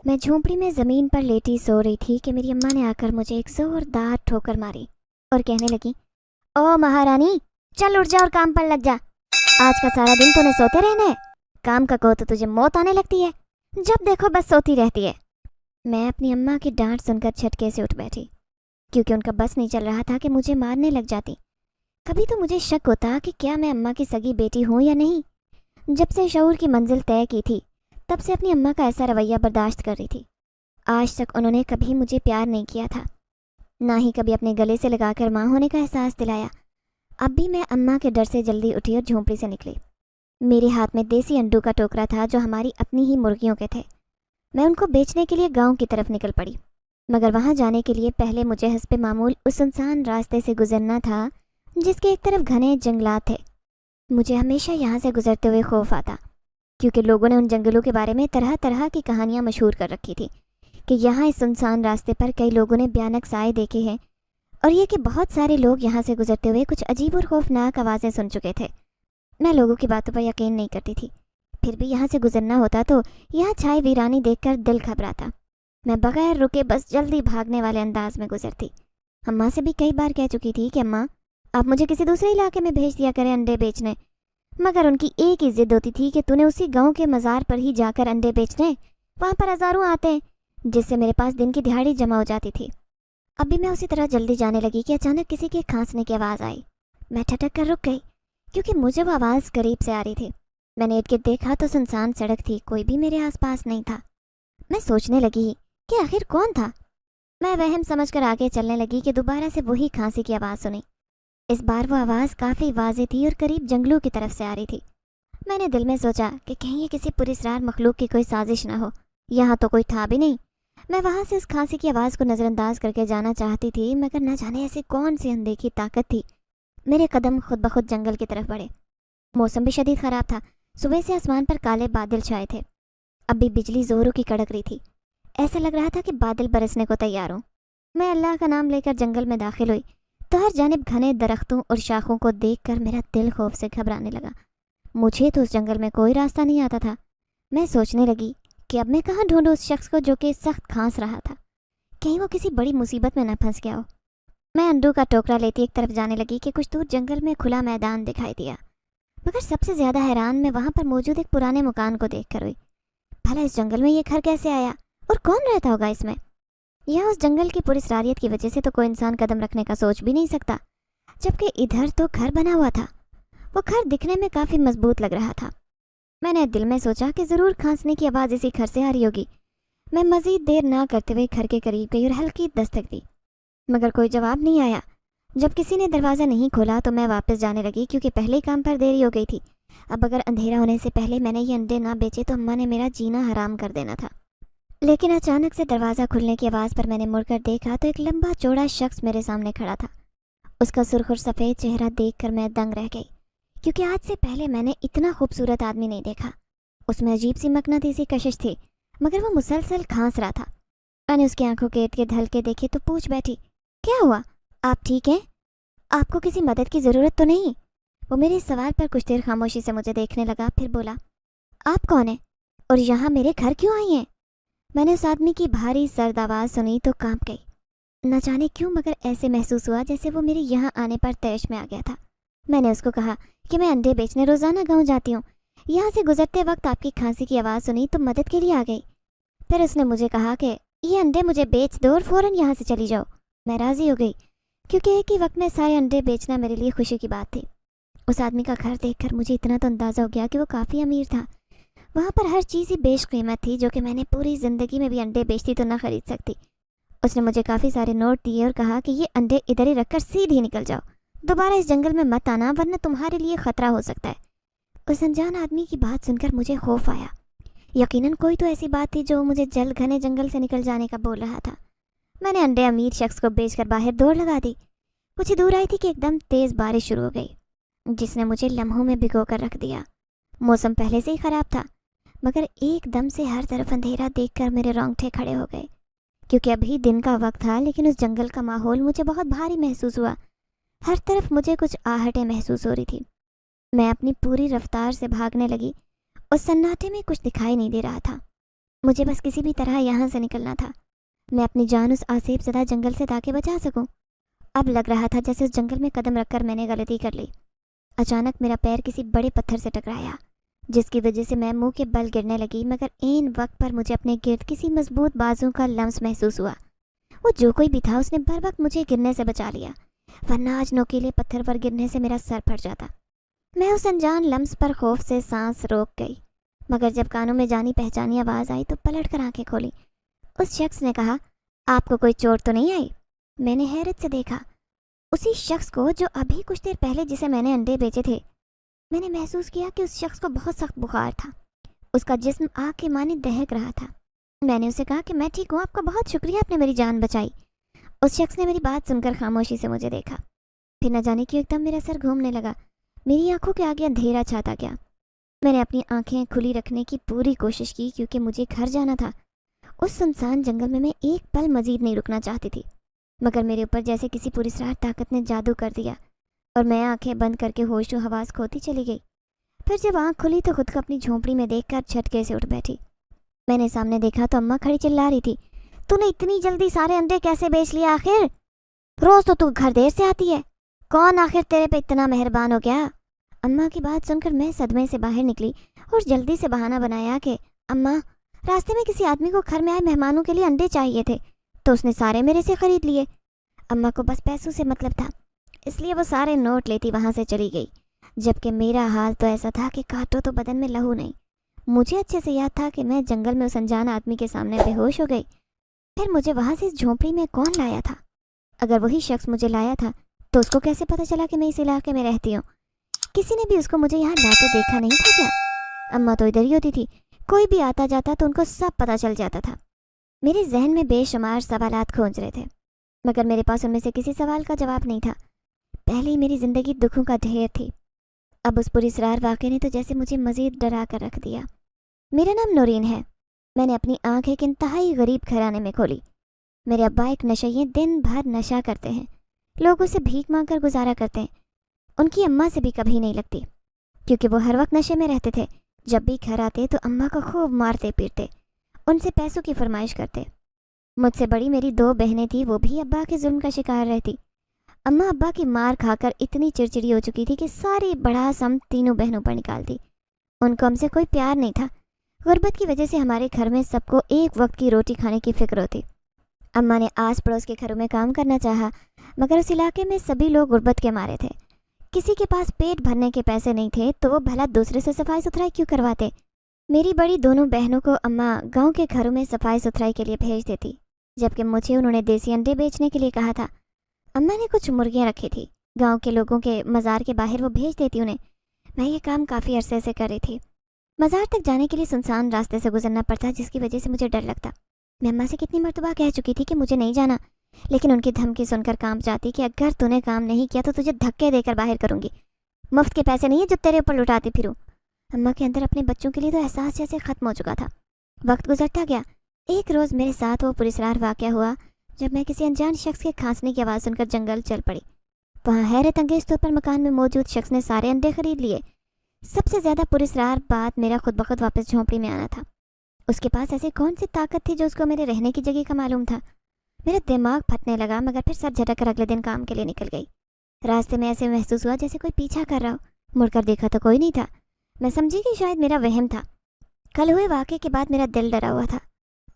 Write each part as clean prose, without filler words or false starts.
میں جھونپڑی میں زمین پر لیٹی سو رہی تھی کہ میری اماں نے آ کر مجھے ایک زوردار ٹھوکر ماری اور کہنے لگی، او مہارانی، چل اٹھ جا اور کام پر لگ جا۔ آج کا سارا دن تو نے سوتے رہنا ہے، کام کا کہو تو تجھے موت آنے لگتی ہے، جب دیکھو بس سوتی رہتی ہے۔ میں اپنی اماں کی ڈانٹ سن کر جھٹکے سے اٹھ بیٹھی، کیونکہ ان کا بس نہیں چل رہا تھا کہ مجھے مارنے لگ جاتی۔ کبھی تو مجھے شک ہوتا کہ کیا میں اماں کی سگی بیٹی ہوں یا نہیں۔ جب سے شعور کی منزل طے کی تھی تب سے اپنی اماں کا ایسا رویہ برداشت کر رہی تھی۔ آج تک انہوں نے کبھی مجھے پیار نہیں کیا تھا، نہ ہی کبھی اپنے گلے سے لگا کر ماں ہونے کا احساس دلایا۔ اب بھی میں اماں کے ڈر سے جلدی اٹھی اور جھونپڑی سے نکلی۔ میرے ہاتھ میں دیسی انڈوں کا ٹوکرا تھا جو ہماری اپنی ہی مرغیوں کے تھے۔ میں ان کو بیچنے کے لیے گاؤں کی طرف نکل پڑی، مگر وہاں جانے کے لیے پہلے مجھے حسب معمول اس سنسان راستے سے گزرنا تھا جس کے ایک طرف گھنے جنگلات تھے۔ مجھے ہمیشہ یہاں سے گزرتے ہوئے خوف آتا، کیونکہ لوگوں نے ان جنگلوں کے بارے میں طرح طرح کی کہانیاں مشہور کر رکھی تھی کہ یہاں اس سنسان راستے پر کئی لوگوں نے بھیانک سائے دیکھے ہیں، اور یہ کہ بہت سارے لوگ یہاں سے گزرتے ہوئے کچھ عجیب اور خوفناک آوازیں سن چکے تھے۔ میں لوگوں کی باتوں پر یقین نہیں کرتی تھی، پھر بھی یہاں سے گزرنا ہوتا تو یہاں چھائی ویرانی دیکھ کر دل گھبراتا۔ میں بغیر رکے بس جلدی بھاگنے والے انداز میں گزرتی۔ اماں سے بھی کئی بار کہہ چکی تھی کہ اماں، آپ مجھے کسی دوسرے علاقے میں بھیج دیا کریں انڈے بیچنے، مگر ان کی ایک ہی ضد ہوتی تھی کہ تو نے اسی گاؤں کے مزار پر ہی جا کر انڈے بیچنے، وہاں پر ہزاروں آتے ہیں، جس سے میرے پاس دن کی دہاڑی جمع ہو جاتی تھی۔ اب بھی میں اسی طرح جلدی جانے لگی کہ اچانک کسی کے کھانسنے کی آواز آئی۔ میں ٹھٹک کر رک گئی، کیونکہ مجھے وہ آواز قریب سے آ رہی تھی۔ میں نے ارد گرد دیکھا تو سنسان سڑک تھی، کوئی بھی میرے آس پاس نہیں تھا۔ میں سوچنے لگی کہ آخر کون تھا۔ میں وہم سمجھ کر آگے چلنے لگی کہ دوبارہ سے وہی کھانسی کی آواز سنی۔ اس بار وہ آواز کافی واضح تھی اور قریب جنگلوں کی طرف سے آ رہی تھی۔ میں نے دل میں سوچا کہ کہیں یہ کسی پراسرار مخلوق کی کوئی سازش نہ ہو، یہاں تو کوئی تھا بھی نہیں۔ میں وہاں سے اس کھانسی کی آواز کو نظر انداز کر کے جانا چاہتی تھی، مگر نہ جانے ایسی کون سی اندیکھی طاقت تھی۔ میرے قدم خود بخود جنگل کی طرف بڑھے۔ موسم بھی شدید خراب تھا، صبح سے آسمان پر کالے بادل چھائے تھے، اب بھی بجلی زوروں کی کڑک رہی تھی۔ ایسا لگ رہا تھا کہ بادل برسنے کو تیار ہوں۔ میں اللہ کا نام لے کر جنگل میں داخل ہوئی تو ہر جانب گھنے درختوں اور شاخوں کو دیکھ کر میرا دل خوف سے گھبرانے لگا۔ مجھے تو اس جنگل میں کوئی راستہ نہیں آتا تھا۔ میں سوچنے لگی کہ اب میں کہاں ڈھونڈوں اس شخص کو جو کہ سخت کھانس رہا تھا، کہیں وہ کسی بڑی مصیبت میں نہ پھنس گیا ہو۔ میں انڈوں کا ٹوکرا لیتی ایک طرف جانے لگی کہ کچھ دور جنگل میں کھلا میدان دکھائی دیا، مگر سب سے زیادہ حیران میں وہاں پر موجود ایک پرانے مکان کو دیکھ کر ہوئی۔ بھلا اس جنگل میں یہ گھر کیسے آیا اور کون رہتا ہوگا اس میں؟ یہاں اس جنگل کی پراسراریت کی وجہ سے تو کوئی انسان قدم رکھنے کا سوچ بھی نہیں سکتا، جبکہ ادھر تو گھر بنا ہوا تھا۔ وہ گھر دکھنے میں کافی مضبوط لگ رہا تھا۔ میں نے دل میں سوچا کہ ضرور کھانسنے کی آواز اسی گھر سے آ رہی ہوگی۔ میں مزید دیر نہ کرتے ہوئے گھر کے قریب گئی اور ہلکی دستک دی، مگر کوئی جواب نہیں آیا۔ جب کسی نے دروازہ نہیں کھولا تو میں واپس جانے لگی، کیونکہ پہلے کام پر دیری ہو گئی تھی۔ اب اگر اندھیرا ہونے سے پہلے میں نے یہ انڈے نہ بیچے تو اماں نے میرا جینا حرام کر دینا تھا۔ لیکن اچانک سے دروازہ کھلنے کی آواز پر میں نے مڑ کر دیکھا تو ایک لمبا چوڑا شخص میرے سامنے کھڑا تھا۔ اس کا سرخ اور سفید چہرہ دیکھ کر میں دنگ رہ گئی، کیونکہ آج سے پہلے میں نے اتنا خوبصورت آدمی نہیں دیکھا۔ اس میں عجیب سی مقناطیسی کشش تھی، مگر وہ مسلسل کھانس رہا تھا۔ میں نے اس کی آنکھوں کے ارد گرد ہلکے دیکھے تو پوچھ بیٹھی، کیا ہوا؟ آپ ٹھیک ہیں؟ آپ کو کسی مدد کی ضرورت تو نہیں؟ وہ میرے سوال پر کچھ دیر خاموشی سے مجھے دیکھنے لگا، پھر بولا، آپ کون ہیں اور یہاں میرے گھر کیوں آئی ہیں؟ میں نے اس آدمی کی بھاری سرد آواز سنی تو کانپ گئی۔ نہ جانے کیوں مگر ایسے محسوس ہوا جیسے وہ میرے یہاں آنے پر طیش میں آ گیا تھا۔ میں نے اس کو کہا کہ میں انڈے بیچنے روزانہ گاؤں جاتی ہوں، یہاں سے گزرتے وقت آپ کی کھانسی کی آواز سنی تو مدد کے لیے آ گئی۔ پھر اس نے مجھے کہا کہ یہ انڈے مجھے بیچ دو اور فوراً یہاں سے چلی جاؤ۔ میں راضی ہو گئی، کیونکہ ایک ہی وقت میں سارے انڈے بیچنا میرے لیے خوشی کی بات تھی۔ اس آدمی کا گھر دیکھ کر مجھے اتنا تو اندازہ ہو گیا کہ وہ کافی امیر تھا۔ وہاں پر ہر چیز ہی بیش قیمت تھی، جو کہ میں نے پوری زندگی میں بھی انڈے بیچتی تو نہ خرید سکتی۔ اس نے مجھے کافی سارے نوٹ دیے اور کہا کہ یہ انڈے ادھر ہی رکھ کر سیدھی نکل جاؤ، دوبارہ اس جنگل میں مت آنا ورنہ تمہارے لیے خطرہ ہو سکتا ہے۔ اس انجان آدمی کی بات سن کر مجھے خوف آیا۔ یقیناً کوئی تو ایسی بات تھی جو مجھے جلد گھنے جنگل سے نکل جانے کا بول رہا تھا۔ میں نے انڈے امیر شخص کو بیچ کر باہر دوڑ لگا دی۔ کچھ ہی دور آئی تھی کہ ایک دم تیز بارش شروع ہو گئی، جس نے مجھے لمحوں میں بھگو کر رکھ دیا۔ موسم پہلے سے ہی خراب تھا، مگر ایک دم سے ہر طرف اندھیرا دیکھ کر میرے رونگٹے کھڑے ہو گئے، کیونکہ ابھی دن کا وقت تھا، لیکن اس جنگل کا ماحول مجھے بہت بھاری محسوس ہوا۔ ہر طرف مجھے کچھ آہٹیں محسوس ہو رہی تھی۔ میں اپنی پوری رفتار سے بھاگنے لگی۔ اس سناٹے میں کچھ دکھائی نہیں دے رہا تھا۔ मुझे बस किसी भी तरह यहाँ से निकलना था। मैं अपनी जान उस आसेब ज़दा जंगल से ताकि बचा सकूं। अब लग रहा था जैसे उस जंगल में कदम रखकर मैंने गलती कर ली। अचानक मेरा पैर किसी बड़े पत्थर से टकराया, जिसकी वजह से मैं मुंह के बल गिरने लगी, मगर ऐन वक्त पर मुझे अपने गिर्द किसी मजबूत बाजू का लम्स महसूस हुआ। वो जो कोई भी था उसने बर वक्त मुझे गिरने से बचा लिया, वरना आज नोकीले पत्थर पर गिरने से मेरा सर फट जाता। मैं उस अनजान लम्स पर खौफ से सांस रोक गई, मगर जब कानों में जानी पहचानी आवाज़ आई तो पलट कर आंखें खोली। उस शख्स ने कहा, आपको कोई चोट तो नहीं आई? मैंने हैरत से देखा उसी शख्स को जो अभी कुछ देर पहले जिसे मैंने अंडे बेचे थे। मैंने महसूस किया कि उस शख्स को बहुत सख्त बुखार था। उसका जिस्म आग के माने दहक रहा था। मैंने उसे कहा कि मैं ठीक हूँ, आपका बहुत शुक्रिया, आपने मेरी जान बचाई। उस शख्स ने मेरी बात सुनकर खामोशी से मुझे देखा, फिर न जाने क्यों एकदम मेरा सर घूमने लगा। मेरी आंखों के आगे अंधेरा छाता गया। मैंने अपनी आंखें खुली रखने की पूरी कोशिश की, क्योंकि मुझे घर जाना था। उस सुनसान जंगल में मैं एक पल मजीद नहीं रुकना चाहती थी, मगर मेरे ऊपर जैसे किसी पुरस्कार ताकत ने जादू कर दिया और मैं आंखें बंद करके होश व हवास खोती चली गई। फिर जब आंख खुली तो खुद को अपनी झोंपड़ी में देखकर झटके से उठ बैठी। मैंने सामने देखा तो अम्मा खड़ी चिल्ला रही थी, तूने इतनी जल्दी सारे अंडे कैसे बेच लिए आखिर? रोज तो तू घर देर से आती है, कौन आखिर तेरे पे इतना मेहरबान हो गया? अम्मा की बात सुनकर मैं सदमे से बाहर निकली और जल्दी से बहाना बनाया कि अम्मा, रास्ते में किसी आदमी को घर में आए मेहमानों के लिए अंडे चाहिए थे तो उसने सारे मेरे से खरीद लिए। अम्मा को बस पैसों से मतलब था, इसलिए वो सारे नोट लेती वहाँ से चली गई। जबकि मेरा हाल तो ऐसा था कि काटो तो बदन में लहू नहीं। मुझे अच्छे से याद था कि मैं जंगल में उस अनजान आदमी के सामने बेहोश हो गई। फिर मुझे वहाँ से इस झोंपड़ी में कौन लाया था? अगर वही शख्स मुझे लाया था तो उसको कैसे पता चला कि मैं इस इलाके में रहती हूँ? किसी ने भी उसको मुझे यहाँ लाते देखा नहीं था क्या? अम्मा तो इधर ही होती थी, कोई भी आता जाता तो उनको सब पता चल जाता था। मेरे जहन में बेशुमार सवालात खोज रहे थे, मगर मेरे पास उनमें से किसी सवाल का जवाब नहीं था। पहले ही मेरी ज़िंदगी दुखों का ढेर थी, अब उस पुरस्कार वाक़े ने तो जैसे मुझे मज़ीद डरा कर रख दिया। मेरा नाम नूरीन है। मैंने अपनी आँख एक इंतहाई गरीब घराने में खोली। मेरे अब्बा एक नशेई, दिन भर नशा करते हैं, लोगों से भीख मांग कर गुजारा करते हैं। उनकी अम्मा से भी कभी नहीं लगती, क्योंकि वो हर वक्त नशे में रहते थे। जब भी घर आते तो अम्मा को खूब मारते पीटते, उनसे पैसों की फरमाइश करते। मुझसे बड़ी मेरी 2 बहनें थी, वो भी अब्बा के जुल्म का शिकार रहती। अम्मा अब्बा की मार खाकर इतनी चिड़चिड़ी हो चुकी थी कि सारी बढ़ास हम तीनों बहनों पर निकाल दी। उनको हमसे कोई प्यार नहीं था। गुर्बत की वजह से हमारे घर में सबको एक वक्त की रोटी खाने की फिक्र होती। अम्मा ने आस पड़ोस के घरों में काम करना चाहा, मगर उस इलाके में सभी लोग गुर्बत के मारे थे। किसी के पास पेट भरने के पैसे नहीं थे तो वो भला दूसरे से सफाई सुथराई क्यों करवाते? मेरी बड़ी दोनों बहनों को अम्मा गांव के घरों में सफाई सुथराई के लिए भेज देती, जबकि मुझे उन्होंने देसी अंडे बेचने के लिए कहा था। अम्मा ने कुछ मुर्गियां रखी थी, गांव के लोगों के मज़ार के बाहर वो भेज देती उन्हें। मैं ये काम काफ़ी अरसे से कर रही थी। मज़ार तक जाने के लिए सुनसान रास्ते से गुजरना पड़ता, जिसकी वजह से मुझे डर लगता। मैं अम्मा से कितनी मरतबा कह चुकी थी कि मुझे नहीं जाना, लेकिन उनकी धमकी सुनकर कांप जाती कि अगर तूने काम नहीं किया तो तुझे धक्के देकर बाहर करूंगी। मुफ्त के पैसे नहीं है जो तेरे ऊपर लुटाती फिरूं। अम्मा के अंदर अपने बच्चों के लिए तो एहसास जैसे ख़त्म हो चुका था। वक्त गुजरता गया। एक रोज़ मेरे साथ वो पुरस्कार वाक़या हुआ जब मैं किसी अनजान शख्स के खांसने की आवाज़ सुनकर जंगल चल पड़ी। वहाँ हैरत अंगेज़ तौर पर मकान में मौजूद शख्स ने सारे अंडे खरीद लिए। सबसे ज़्यादा पुरस्कार बात मेरा खुद ब खुद वापस झोंपड़ी में आना था। उसके पास ऐसी कौन सी ताकत थी जो उसको मेरे रहने की जगह का मालूम था? मेरा दिमाग फटने लगा, मगर फिर सर झटक कर अगले दिन काम के लिए निकल गई। रास्ते में ऐसे महसूस हुआ जैसे कोई पीछा कर रहा हो। मुड़कर देखा तो कोई नहीं था। मैं समझी कि शायद मेरा वहम था। कल हुए वाक़े के बाद मेरा दिल डरा हुआ था।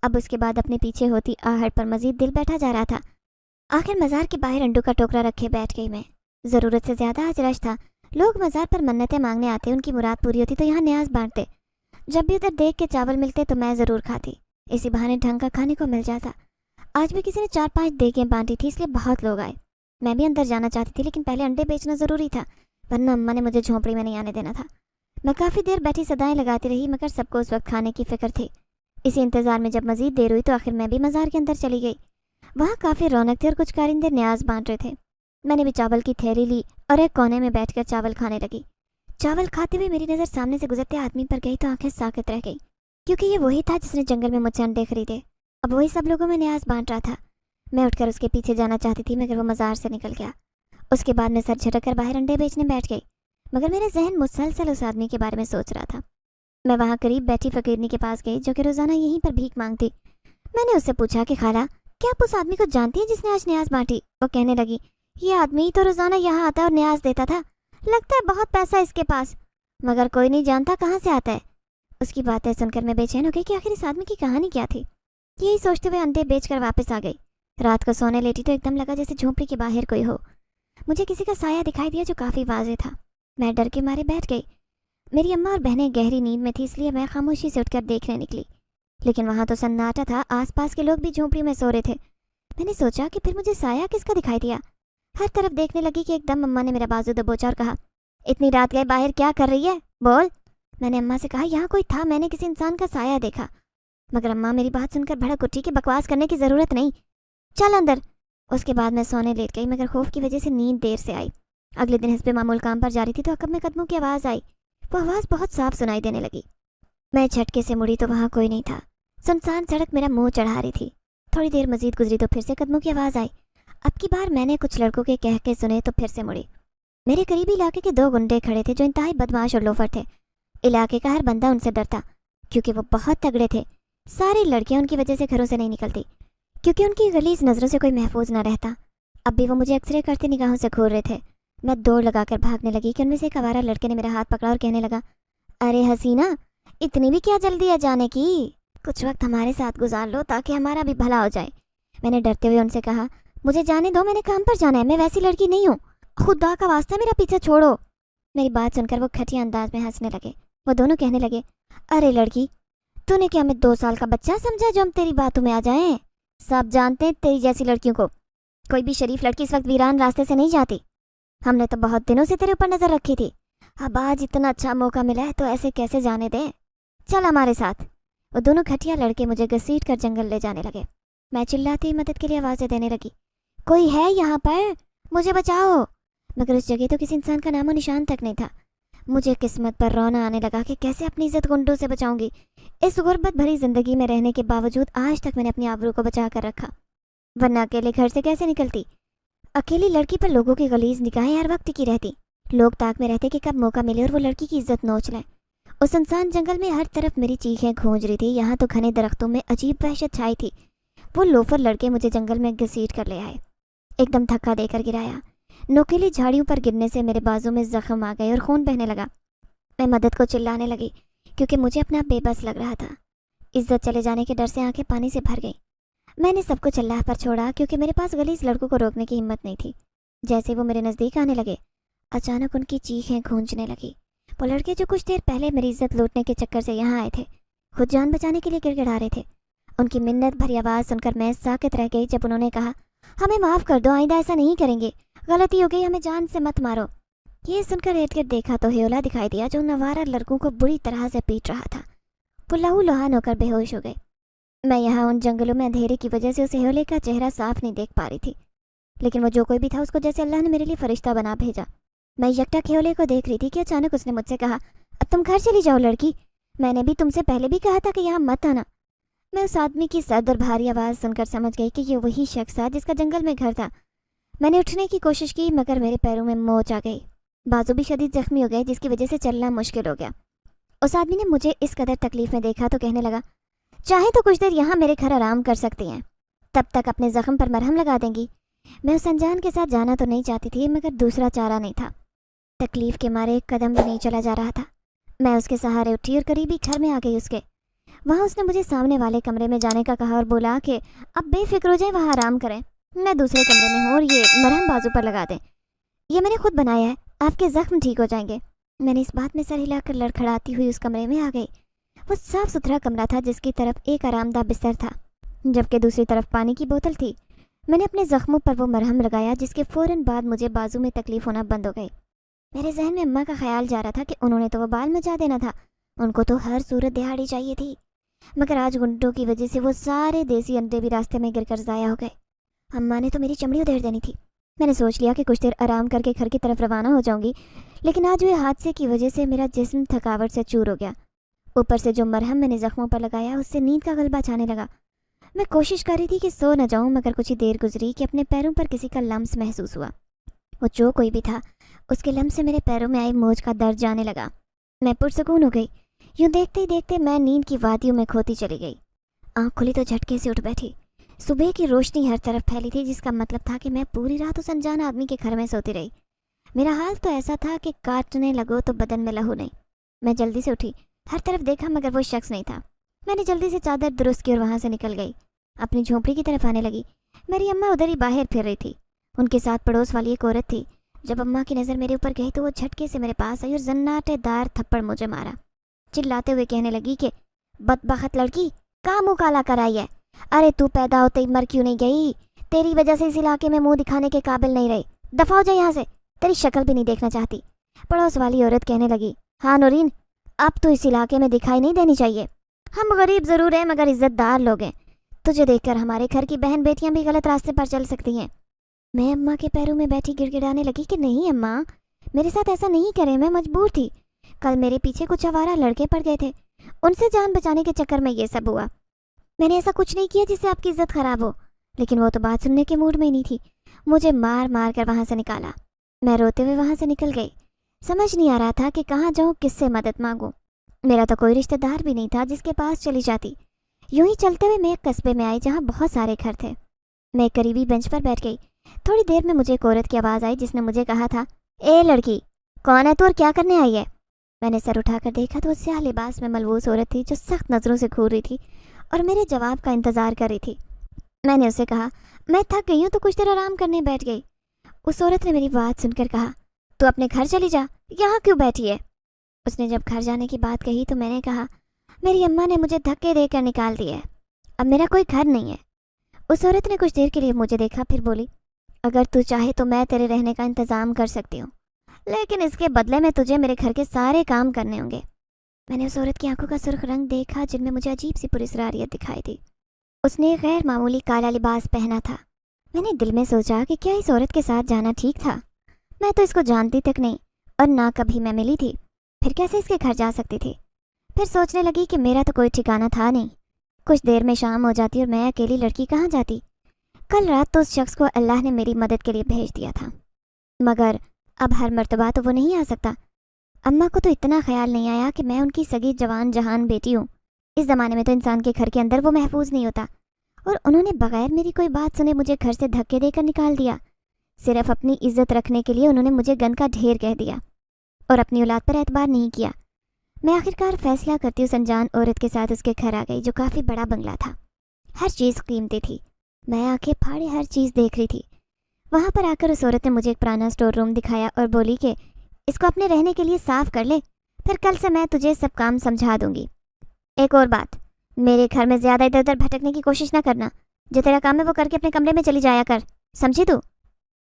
अब उसके बाद अपने पीछे होती आहट पर मज़ीद दिल बैठा जा रहा था। आखिर मज़ार के बाहर अंडों का टोकरा रखे बैठ गई मैं। ज़रूरत से ज़्यादा आज रश था। लोग मज़ार पर मन्नतें मांगने आते, उनकी मुराद पूरी होती तो यहाँ न्याज बांटते। जब भी उधर देख के चावल मिलते तो मैं ज़रूर खाती, इसी बहाने ढंग का खाने को मिल जाता। आज भी किसी ने 4-5 देगें बांटी थी, इसलिए बहुत लोग आए। मैं भी अंदर जाना चाहती थी, लेकिन पहले अंडे बेचना ज़रूरी था, वरना अम्मा ने मुझे झोंपड़ी में नहीं आने देना था। मैं काफ़ी देर बैठी सदाएं लगाती रही, मगर सबको उस वक्त खाने की फ़िक्र थी। इसी इंतज़ार में जब मज़ीद देर हुई तो आखिर मैं भी मज़ार के अंदर चली गई। वहाँ काफ़ी रौनक थी और कुछ कारिंदे न्याज बांट रहे थे। मैंने भी चावल की थैली ली और एक कोने में बैठकर चावल खाने लगी। चावल खाते हुए मेरी नज़र सामने से गुजरते आदमी पर गई तो आंखें साकित रह गई, क्योंकि ये वही था जिसने जंगल में मुझसे अंडे खरीदे। अब वही सब लोगों में न्याज बांट रहा था। मैं उठकर उसके पीछे जाना चाहती थी, मगर वो मज़ार से निकल गया। उसके बाद मैं सर झटक कर बाहर अंडे बेचने बैठ गई, मगर मेरा जहन मुसलसल उस आदमी के बारे में सोच रहा था। मैं वहाँ करीब बैठी फकीरनी के पास गई जो कि रोज़ाना यहीं पर भीख मांगती। मैंने उससे पूछा कि खाला, क्या आप उस आदमी को जानती हैं जिसने आज न्याज बांटी? वो कहने लगी, ये आदमी तो रोज़ाना यहाँ आता और न्याज देता था, लगता है बहुत पैसा इसके पास, मगर कोई नहीं जानता कहाँ से आता है। उसकी बातें सुनकर मैं बेचैन हो गई कि आखिर इस आदमी की कहानी क्या थी। यही सोचते हुए अंडे बेचकर वापस आ गई। रात को सोने लेटी तो एकदम लगा जैसे झोंपड़ी के बाहर कोई हो। मुझे किसी का साया दिखाई दिया जो काफ़ी वाज़ेह था। मैं डर के मारे बैठ गई। मेरी अम्मा और बहनें गहरी नींद में थी, इसलिए मैं खामोशी से उठकर देखने निकली, लेकिन वहाँ तो सन्नाटा था। आसपास के लोग भी झोंपड़ी में सो रहे थे। मैंने सोचा कि फिर मुझे साया किसका दिखाई दिया। हर तरफ देखने लगी कि एकदम अम्मा ने मेरा बाजू दबोचा और कहा, इतनी रात गए बाहर क्या कर रही है, बोल। मैंने अम्मा से कहा, यहाँ कोई था, मैंने किसी इंसान का साया देखा। मगर अम्मा मेरी बात सुनकर भड़क उठी कि बकवास करने की ज़रूरत नहीं, चल अंदर। उसके बाद मैं सोने लेट गई, मगर खौफ की वजह से नींद देर से आई। अगले दिन हस्बे मामूल काम पर जा रही थी तो अकब में कदमों की आवाज़ आई। वो आवाज़ बहुत साफ सुनाई देने लगी। मैं झटके से मुड़ी तो वहाँ कोई नहीं था। सुनसान सड़क मेरा मुंह चढ़ा रही थी। थोड़ी देर मजीद गुजरी तो फिर से कदमों की आवाज़ आई। अब की बार मैंने कुछ लड़कों के कह के सुने तो फिर से मुड़ी। मेरे करीबी इलाके के 2 गुंडे खड़े थे जो इंतहाई बदमाश और लोफर थे। इलाके का हर बंदा उनसे डरता क्योंकि वो बहुत तगड़े थे। सारी लड़कियां उनकी वजह से घरों से नहीं निकलती क्योंकि उनकी गलीज नज़रों से कोई महफूज ना रहता। अब भी वो मुझे अक्सरे करती निगाहों से घूर रहे थे। मैं दौड़ लगाकर भागने लगी कि उनमें से एक आवारा लड़के ने मेरा हाथ पकड़ा और कहने लगा, अरे हसीना, इतनी भी क्या जल्दी है जाने की, कुछ वक्त हमारे साथ गुजार लो ताकि हमारा भी भला हो जाए। मैंने डरते हुए उनसे कहा, मुझे जाने दो, मैंने काम पर जाना है, मैं वैसी लड़की नहीं हूँ, खुदा का वास्ता मेरा पीछा छोड़ो। मेरी बात सुनकर वो घटिया अंदाज में हंसने लगे। वो दोनों कहने लगे, अरे लड़की, तूने क्या हमें 2 साल का बच्चा समझा जो हम तेरी बातों में आ जाएं? सब जानते हैं तेरी जैसी लड़कियों को, कोई भी शरीफ लड़की इस वक्त वीरान रास्ते से नहीं जाती। हमने तो बहुत दिनों से तेरे ऊपर नजर रखी थी, अब आज इतना अच्छा मौका मिला है तो ऐसे कैसे जाने दे, चल हमारे साथ। वो दोनों घटिया लड़के मुझे घसीट कर जंगल ले जाने लगे। मैं चिल्लाती मदद के लिए आवाज़ें देने लगी, कोई है यहाँ पर, मुझे बचाओ। मगर उस जगह तो किसी इंसान का नामो निशान तक नहीं था। मुझे किस्मत पर रोना आने लगा कि कैसे अपनी इज्जत गुंडों से बचाऊंगी। इस गुर्बत भरी जिंदगी में रहने के बावजूद आज तक मैंने अपनी आबरू को बचा कर रखा, वरना अकेले घर से कैसे निकलती। अकेली लड़की पर लोगों की गलीज निगाहें हर वक्त टिकी रहती। लोग ताक में रहते कि कब मौका मिले और वो लड़की की इज्जत नोच लें। उस सुनसान जंगल में हर तरफ मेरी चीखें गूंज रही थी। यहाँ तो घने दरख्तों में अजीब वहशत छाई थी। वो लोफर लड़के मुझे जंगल में घसीट कर ले आए, एकदम धक्का देकर गिराया। नोकीली झाड़ियों पर गिरने से मेरे बाजू में जख्म आ गए और खून बहने लगा। मैं मदद को चिल्लाने लगी क्योंकि मुझे अपना बेबस लग रहा था। इज्जत चले जाने के डर से आंखें पानी से भर गई। मैंने सब कुछ अल्लाह पर छोड़ा क्योंकि मेरे पास गलीज लड़कों को रोकने की हिम्मत नहीं थी। जैसे वो मेरे नज़दीक आने लगे, अचानक उनकी चीखें गूंजने लगी। वो लड़के जो कुछ देर पहले मेरी इज्जत लूटने के चक्कर से यहाँ आए थे, खुद जान बचाने के लिए गिड़गिड़ा रहे थे। उनकी मिन्नत भरी आवाज़ सुनकर मैं साकित रह गई जब उन्होंने कहा, हमें माफ़ कर दो, आइंदा ऐसा नहीं करेंगे, गलती हो गई, हमें जान से मत मारो। ये सुनकर इर्द गिर्द देखा तो हेयोला दिखाई दिया जो नवारा लड़कों को बुरी तरह से पीट रहा था। वो लहू लुहान होकर बेहोश हो गए। मैं यहाँ उन जंगलों में अंधेरे की वजह से उस हेयोले का चेहरा साफ नहीं देख पा रही थी, लेकिन वो जो कोई भी था उसको जैसे अल्लाह ने मेरे लिए फरिश्ता बना भेजा। मैं यकटक हेयोले को देख रही थी कि अचानक उसने मुझसे कहा, अब तुम घर चली जाओ लड़की, मैंने भी तुमसे पहले भी कहा था कि यहाँ मत आना। मैं उस आदमी की सर्द और भारी आवाज़ सुनकर समझ गई कि ये वही शख्स था जिसका जंगल में घर था। मैंने उठने की कोशिश की मगर मेरे पैरों में मोच आ गई, बाजू भी शदीद जख्मी हो गए जिसकी वजह से चलना मुश्किल हो गया। उस आदमी ने मुझे इस कदर तकलीफ में देखा तो कहने लगा, चाहे तो कुछ देर यहाँ मेरे घर आराम कर सकती हैं, तब तक अपने जख्म पर मरहम लगा देंगी। मैं उस अनजान के साथ जाना तो नहीं चाहती थी मगर दूसरा चारा नहीं था। तकलीफ के मारे एक कदम भी नहीं चला जा रहा था। मैं उसके सहारे उठी और करीबी घर में आ गई उसके। वहाँ उसने मुझे सामने वाले कमरे में जाने का कहा और बोला कि अब बेफिक्र हो जाए, वहाँ आराम करें, मैं दूसरे कमरे में हूँ और ये मरहम बाजू पर लगा दें, ये मैंने खुद बनाया है, आपके जख्म ठीक हो जाएंगे। मैंने इस बात में सर हिलाकर लड़खड़ाती हुई उस कमरे में आ गई। वो साफ सुथरा कमरा था जिसकी तरफ एक आरामदाह बिस्तर था जबकि दूसरी तरफ पानी की बोतल थी। मैंने अपने जख्मों पर वो मरहम लगाया जिसके फ़ौरन बाद मुझे बाजू में तकलीफ होना बंद हो गई। मेरे जहन में अम्मा का ख्याल जा रहा था कि उन्होंने तो वो बाल मचा देना था, उनको तो हर सूरत दिहाड़ी चाहिए थी, मगर आज गुंडों की वजह से वो सारे देसी अंडे भी रास्ते में गिरकर ज़ाया हो गए। अम्मा ने तो मेरी चमड़ी उधेड़ देनी थी। मैंने सोच लिया कि कुछ देर आराम करके घर की तरफ रवाना हो जाऊंगी, लेकिन आज हुए हादसे की वजह से मेरा जिस्म थकावट से चूर हो गया। ऊपर से जो मरहम मैंने जख्मों पर लगाया उससे नींद का गलबा छाने लगा। मैं कोशिश कर रही थी कि सो न जाऊं मगर कुछ ही देर गुजरी कि अपने पैरों पर किसी का लम्स महसूस हुआ। वो जो कोई भी था उसके लम्स से मेरे पैरों में आई मोच का दर्द जाने लगा। मैं पुरसकून हो गई। यूं देखते ही देखते मैं नींद की वादियों में खोती चली गई। आँख खुली तो झटके से उठ बैठी। सुबह की रोशनी हर तरफ फैली थी, जिसका मतलब था कि मैं पूरी रात उस अनजान आदमी के घर में सोती रही। मेरा हाल तो ऐसा था कि काटने लगो तो बदन में लहू नहीं। मैं जल्दी से उठी, हर तरफ देखा मगर वो शख्स नहीं था। मैंने जल्दी से चादर दुरुस्त की और वहाँ से निकल गई। अपनी झोंपड़ी की तरफ आने लगी। मेरी अम्मा उधर ही बाहर फिर रही थी। उनके साथ पड़ोस वाली एक औरत थी। जब अम्मा की नज़र मेरे ऊपर गई तो वो झटके से मेरे पास आई और जन्नाटेदार थप्पड़ मुझे मारा। चिल्लाते हुए कहने लगी कि बदबख्त लड़की, कहाँ मुँह काला कराई है? अरे तू पैदा होते ही मर क्यों नहीं गई? तेरी वजह से इस इलाके में मुंह दिखाने के काबिल नहीं रही। दफा हो जा यहाँ से, तेरी शक्ल भी नहीं देखना चाहती। पड़ोस वाली औरत कहने लगी, हाँ नूरीन, अब तो इस इलाके में दिखाई नहीं देनी चाहिए। हम गरीब ज़रूर हैं मगर इज्जतदार लोग हैं। तुझे देखकर हमारे घर की बहन बेटियां भी गलत रास्ते पर चल सकती हैं। मैं अम्मा के पैरों में बैठी गिड़गिड़ाने लगी कि नहीं अम्मा, मेरे साथ ऐसा नहीं करें, मैं मजबूर थी। कल मेरे पीछे कुछ आवारा लड़के पड़ गए थे, उनसे जान बचाने के चक्कर में ये सब हुआ। मैंने ऐसा कुछ नहीं किया जिससे आपकी इज्जत खराब हो। लेकिन वो तो बात सुनने के मूड में ही नहीं थी। मुझे मार मार कर वहाँ से निकाला। मैं रोते हुए वहाँ से निकल गई। समझ नहीं आ रहा था कि कहाँ जाऊँ, किससे मदद मांगूँ। मेरा तो कोई रिश्तेदार भी नहीं था जिसके पास चली जाती। यूं ही चलते हुए मैं एक कस्बे में आई जहाँ बहुत सारे घर थे। मैं एक करीबी बेंच पर बैठ गई। थोड़ी देर में मुझे एक औरत की आवाज़ आई जिसने मुझे कहा था, ए लड़की, कौन है तू और क्या करने आई है? मैंने सर उठाकर देखा तो स्याह लिबास में मलबूस औरत थी जो सख्त नज़रों से घूर रही थी और मेरे जवाब का इंतज़ार कर रही थी। मैंने उसे कहा, मैं थक गई हूँ तो कुछ देर आराम करने बैठ गई। उस औरत ने मेरी बात सुनकर कहा, तू अपने घर चली जा, यहाँ क्यों बैठी है? उसने जब घर जाने की बात कही तो मैंने कहा, मेरी अम्मा ने मुझे धक्के देकर निकाल दिया है, अब मेरा कोई घर नहीं है। उस औरत ने कुछ देर के लिए मुझे देखा, फिर बोली, अगर तू चाहे तो मैं तेरे रहने का इंतज़ाम कर सकती हूँ, लेकिन इसके बदले में तुझे मेरे घर के सारे काम करने होंगे। मैंने उस औरत की आंखों का सुर्ख रंग देखा जिनमें मुझे अजीब सी पुरस्कारियत दिखाई दी। उसने गैर मामूली काला लिबास पहना था। मैंने दिल में सोचा कि क्या इस औरत के साथ जाना ठीक था? मैं तो इसको जानती तक नहीं और ना कभी मैं मिली थी, फिर कैसे इसके घर जा सकती थी? फिर सोचने लगी कि मेरा तो कोई ठिकाना था नहीं। कुछ देर में शाम हो जाती और मैं अकेली लड़की कहाँ जाती? कल रात तो उस शख्स को अल्लाह ने मेरी मदद के लिए भेज दिया था, मगर अब हर मर्तबा तो वो नहीं आ सकता। अम्मा को तो इतना ख्याल नहीं आया कि मैं उनकी सगी जवान जहान बेटी हूँ। इस ज़माने में तो इंसान के घर के अंदर वो महफूज नहीं होता, और उन्होंने बगैर मेरी कोई बात सुने मुझे घर से धक्के देकर निकाल दिया। सिर्फ अपनी इज्जत रखने के लिए उन्होंने मुझे गन का ढेर कह दिया और अपनी औलाद पर एतबार नहीं किया। मैं आखिरकार फैसला करती उस अनजान औरत के साथ उसके घर आ गई, जो काफ़ी बड़ा बंगला था। हर चीज़ कीमती थी। मैं आंखें फाड़े हर चीज़ देख रही थी। वहाँ पर आकर उस औरत ने मुझे एक पुराना स्टोर रूम दिखाया और बोली कि इसको अपने रहने के लिए साफ़ कर ले, फिर कल से मैं तुझे सब काम समझा दूंगी। एक और बात, मेरे घर में ज़्यादा इधर उधर भटकने की कोशिश ना करना। जो तेरा काम है वो करके अपने कमरे में चली जाया कर, समझी तू?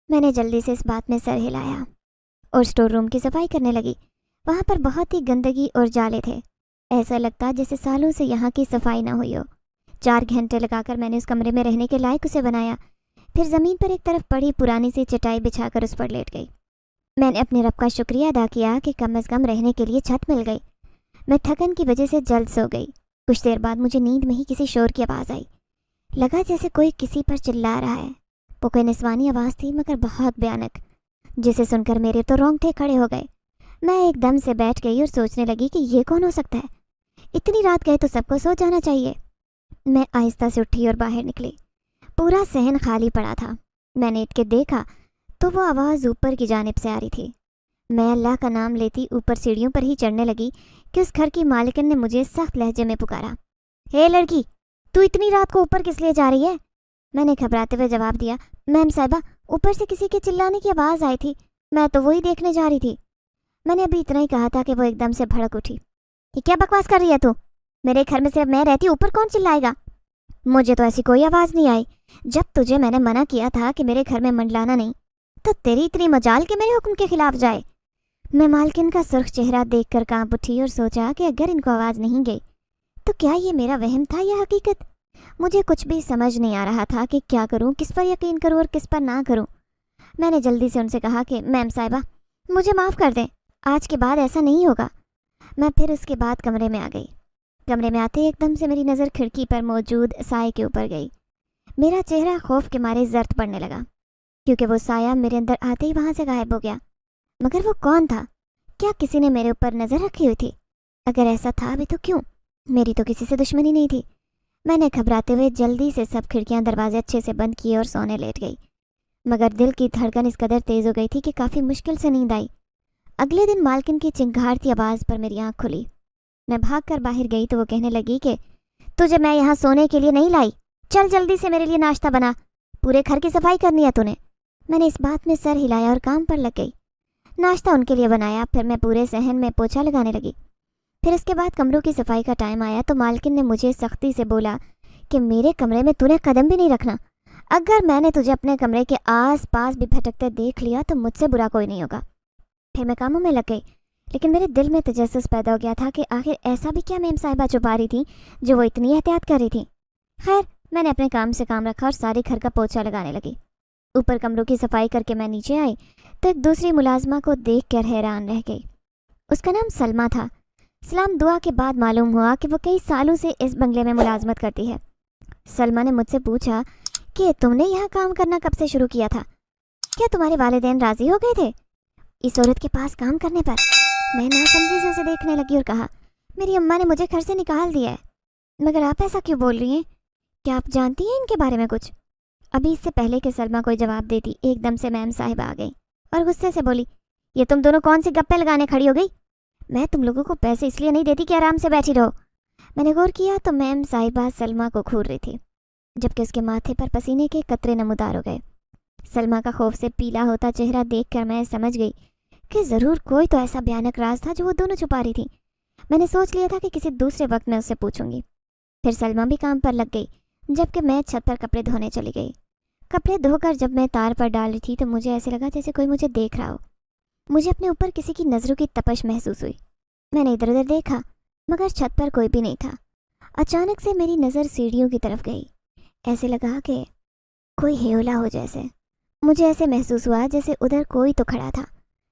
मैंने जल्दी से इस बात में सर हिलाया और स्टोर रूम की सफाई करने लगी। वहाँ पर बहुत ही गंदगी और जाले थे। ऐसा लगता जैसे सालों से यहाँ की सफाई ना हुई हो। 4 घंटे लगाकर मैंने उस कमरे में रहने के लायक उसे बनाया। फिर ज़मीन पर एक तरफ पड़ी पुरानी सी चटाई बिछाकर उस पर लेट गई। मैंने अपने रब का शुक्रिया अदा किया कि कम अज़ कम रहने के लिए छत मिल गई। मैं थकन की वजह से जल्द सो गई। कुछ देर बाद मुझे नींद में ही किसी शोर की आवाज़ आई। लगा जैसे कोई किसी पर चिल्ला रहा है। वो कोई निस्वानी आवाज़ थी मगर बहुत भयानक, जिसे सुनकर मेरे तो रोंगटे खड़े हो गए। मैं एकदम से बैठ गई और सोचने लगी कि ये कौन हो सकता है? इतनी रात गए तो सबको सो जाना चाहिए। मैं आहिस्ता से उठी और बाहर निकली। पूरा सहन खाली पड़ा था। मैंने इट के देखा तो वो आवाज़ ऊपर की जानिब से आ रही थी। मैं अल्लाह का नाम लेती ऊपर सीढ़ियों पर ही चढ़ने लगी कि उस घर की मालिकन ने मुझे सख्त लहजे में पुकारा, हे लड़की, तू इतनी रात को ऊपर किस लिए जा रही है? मैंने घबराते हुए जवाब दिया, मैम साहिबा, ऊपर से किसी के चिल्लाने की आवाज़ आई थी, मैं तो वही देखने जा रही थी। मैंने अभी इतना ही कहा था कि वो एकदम से भड़क उठी, कि क्या बकवास कर रही है तू? मेरे घर में सिर्फ मैं रहती, ऊपर कौन चिल्लाएगा? मुझे तो ऐसी कोई आवाज़ नहीं आई। जब तुझे मैंने मना किया था कि मेरे घर में मंडलाना नहीं, तो तेरी इतनी मजाल के मेरे हुक्म के खिलाफ जाए। मैं मालकिन का सुर्ख चेहरा देखकर कांप उठी और सोचा कि अगर इनको आवाज़ नहीं गई तो क्या ये मेरा वहम था या हकीकत? मुझे कुछ भी समझ नहीं आ रहा था कि क्या करूं, किस पर यकीन करूं और किस पर ना करूं। मैंने जल्दी से उनसे कहा कि मैम साहिबा, मुझे माफ़ कर दें, आज के बाद ऐसा नहीं होगा। मैं फिर उसके बाद कमरे में आ गई। कमरे में आते ही एकदम से मेरी नज़र खिड़की पर मौजूद साए के ऊपर गई। मेरा चेहरा खौफ के मारे जर्द पड़ने लगा, क्योंकि वो साया मेरे अंदर आते ही वहाँ से गायब हो गया। मगर वो कौन था? क्या किसी ने मेरे ऊपर नज़र रखी हुई थी? अगर ऐसा था भी तो क्यों? मेरी तो किसी से दुश्मनी नहीं थी। मैंने घबराते हुए जल्दी से सब खिड़कियां दरवाजे अच्छे से बंद किए और सोने लेट गई, मगर दिल की धड़कन इस कदर तेज हो गई थी कि काफ़ी मुश्किल से नींद आई। अगले दिन मालकिन की चिंगारती आवाज़ पर मेरी आँख खुली। मैं भागकर बाहर गई तो वो कहने लगी कि तुझे मैं यहाँ सोने के लिए नहीं लाई, चल जल्दी से मेरे लिए नाश्ता बना, पूरे घर की सफाई करनी है तूने। मैंने इस बात में सर हिलाया और काम पर लग गई। नाश्ता उनके लिए बनाया, फिर मैं पूरे सहन में पोछा लगाने लगी। फिर इसके बाद कमरों की सफाई का टाइम आया तो मालकिन ने मुझे सख्ती से बोला कि मेरे कमरे में तूने कदम भी नहीं रखना। अगर मैंने तुझे अपने कमरे के आस पास भी भटकते देख लिया तो मुझसे बुरा कोई नहीं होगा। फिर मैं कामों में लग गई, लेकिन मेरे दिल में तजस्सुस पैदा हो गया था कि आखिर ऐसा भी क्या मेम साहिबा छुपा रही थी जो वो इतनी एहतियात कर रही थी। खैर, मैंने अपने काम से काम रखा और सारे घर का पोछा लगाने लगी। ऊपर कमरों की सफाई करके मैं नीचे आई तो एक दूसरी मुलाजमा को देख कर हैरान रह गई। उसका नाम सलमा था। सलाम दुआ के बाद मालूम हुआ कि वो कई सालों से इस बंगले में मुलाजमत करती है। सलमा ने मुझसे पूछा कि तुमने यहाँ काम करना कब से शुरू किया था? क्या तुम्हारे वालिदैन राजी हो गए थे इस औरत के पास काम करने पर? मैं नासमझी से उसे देखने लगी और कहा, मेरी अम्मा ने मुझे घर से निकाल दिया है। मगर आप ऐसा क्यों बोल रही हैं? क्या आप जानती हैं इनके बारे में कुछ? अभी इससे पहले कि सलमा कोई जवाब देती, एकदम से मैम साहिबा आ गई और गुस्से से बोली, ये तुम दोनों कौन सी गप्पे लगाने खड़ी हो गई? मैं तुम लोगों को पैसे इसलिए नहीं देती कि आराम से बैठी रहो। मैंने गौर किया तो मैम साहिबा सलमा को घूर रही थी, जबकि उसके माथे पर पसीने के कतरे नमूदार हो गए। सलमा का खौफ से पीला होता चेहरा देखकर मैं समझ गई कि ज़रूर कोई तो ऐसा भयानक राज था जो वो दोनों छुपा रही थी। मैंने सोच लिया था कि किसी दूसरे वक्त मैं उससे पूछूंगी। फिर सलमा भी काम पर लग गई, जबकि मैं छत पर कपड़े धोने चली गई। कपड़े धोकर जब मैं तार पर डाल रही थी तो मुझे ऐसे लगा जैसे कोई मुझे देख रहा हो। मुझे अपने ऊपर किसी की नज़रों की तपश महसूस हुई। मैंने इधर उधर देखा, मगर छत पर कोई भी नहीं था। अचानक से मेरी नज़र सीढ़ियों की तरफ गई। ऐसे लगा कि कोई हेवला हो जैसे। मुझे ऐसे महसूस हुआ जैसे उधर कोई तो खड़ा था,